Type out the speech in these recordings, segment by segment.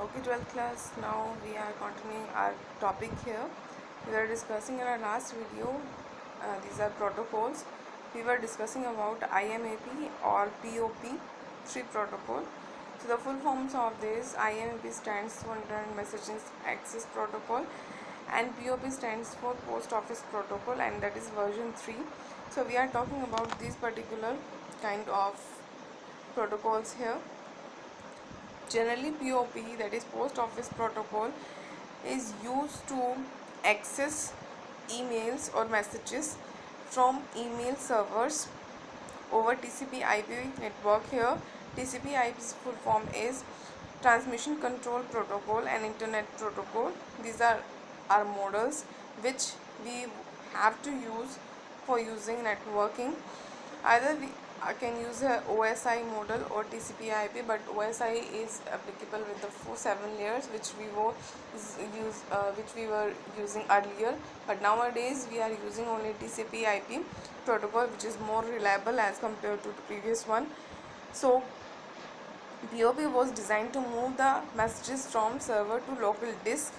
Okay, 12th class, now we are continuing our topic here. We were discussing in our last video, these are protocols. We were discussing about IMAP or POP3 protocol. So the full forms of this: IMAP stands for Internet Messaging Access Protocol and POP stands for Post Office Protocol, and that is version 3. So we are talking about these particular kind of protocols here. Generally, POP, that is Post Office Protocol, is used to access emails or messages from email servers over TCP/IP network. Here, TCP/IP's full form is Transmission Control Protocol and Internet Protocol. These are our models which we have to use for using networking. Either we can use a OSI model or TCP/IP, but OSI is applicable with the 7 layers which we were using earlier. But nowadays we are using only TCP/IP protocol, which is more reliable as compared to the previous one. So POP was designed to move the messages from server to local disk,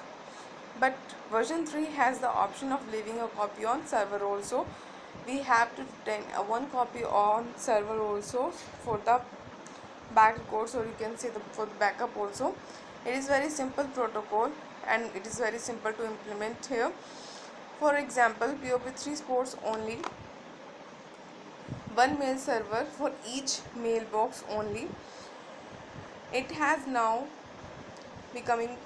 but version 3 has the option of leaving a copy on server also. We have to retain one copy on server also for the back course, or you can say for the backup also. It is very simple protocol and it is very simple to implement here. For example, POP3 supports only one mail server for each mailbox only. It has now becoming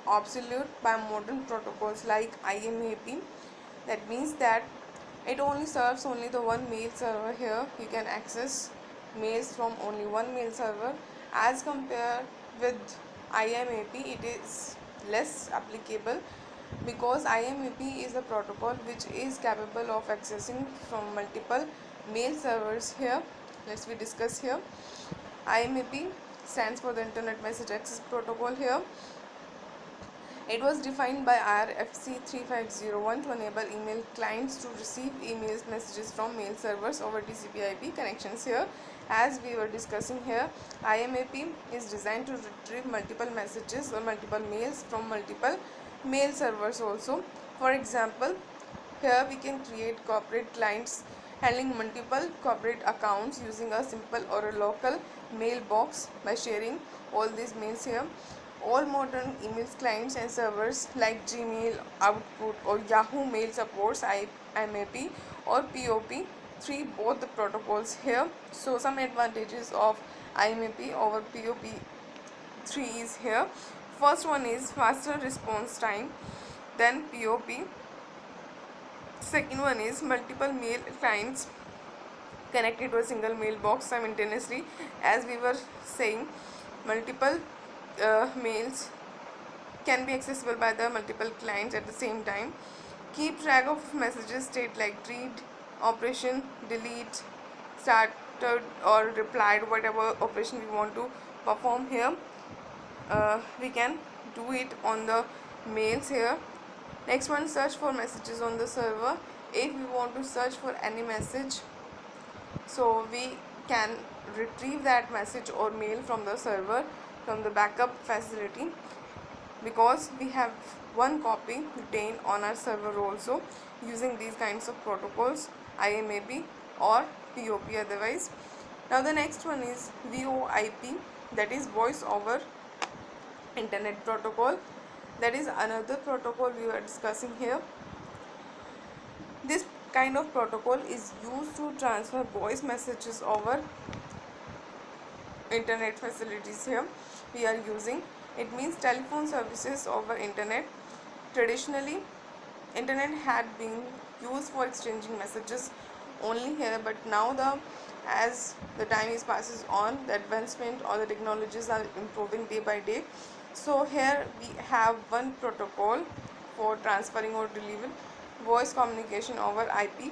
obsolete by modern protocols like IMAP. That means that it only serves only the one mail server. Here you can access mails from only one mail server. As compared with IMAP, it is less applicable because IMAP is a protocol which is capable of accessing from multiple mail servers. Here let's we discuss here. IMAP stands for the Internet Message Access Protocol. Here it was defined by RFC 3501 to enable email clients to receive emails messages from mail servers over TCP/IP connections. Here, as we were discussing here, IMAP is designed to retrieve multiple messages or multiple mails from multiple mail servers also. For example, here we can create corporate clients handling multiple corporate accounts using a simple or a local mailbox by sharing all these mails here. All modern email clients and servers like Gmail, Outlook or Yahoo Mail supports IMAP or POP3, both the protocols here. So some advantages of IMAP over POP3 is here. First one is faster response time than POP. Second one is multiple mail clients connected to a single mailbox simultaneously. As we were saying, multiple mails can be accessible by the multiple clients at the same time. Keep track of messages state like read, operation, delete, started or replied, whatever operation we want to perform here. We can do it on the mails here. Next one, search for messages on the server. If we want to search for any message, so we can retrieve that message or mail from the server, from the backup facility, because we have one copy retained on our server also using these kinds of protocols, IMAP or POP otherwise. Now the next one is VoIP, that is voice over internet protocol. That is another protocol we are discussing here. This kind of protocol is used to transfer voice messages over internet facilities. Here we are using, it means telephone services over internet. Traditionally, internet had been used for exchanging messages only here, but now as the time is passes on, the advancement or the technologies are improving day by day. So here we have one protocol for transferring or delivering voice communication over IP,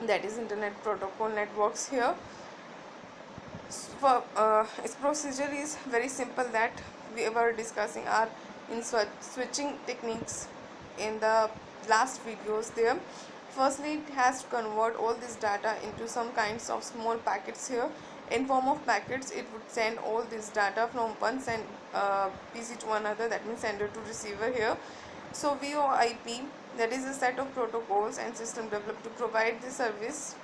that is Internet Protocol Networks. Here its procedure is very simple, that we were discussing our switching techniques in the last videos there. Firstly, it has to convert all this data into some kinds of small packets here. in form of packets. It would send all this data from one PC to another, that means sender to receiver here. So VoIP, that is a set of protocols and system developed to provide the service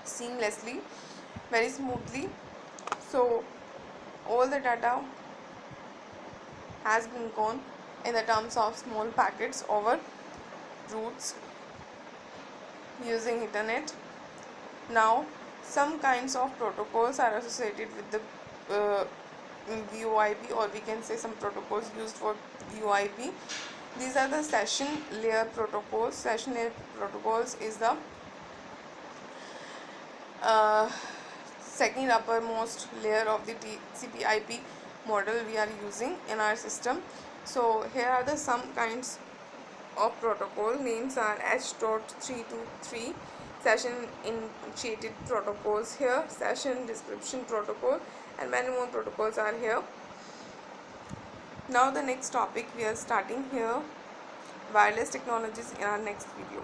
seamlessly, very smoothly. So all the data has been gone in the terms of small packets over routes using internet. Now some kinds of protocols are associated with the VoIP, or we can say some protocols used for VoIP. These are the session layer protocols. Session layer protocols is the uh, second uppermost layer of the TCP/IP model we are using in our system. So here are the some kinds of protocol. Names are H.323 session initiated protocols here, session description protocol, and many more protocols are here. Now the next topic we are starting here, wireless technologies, in our next video.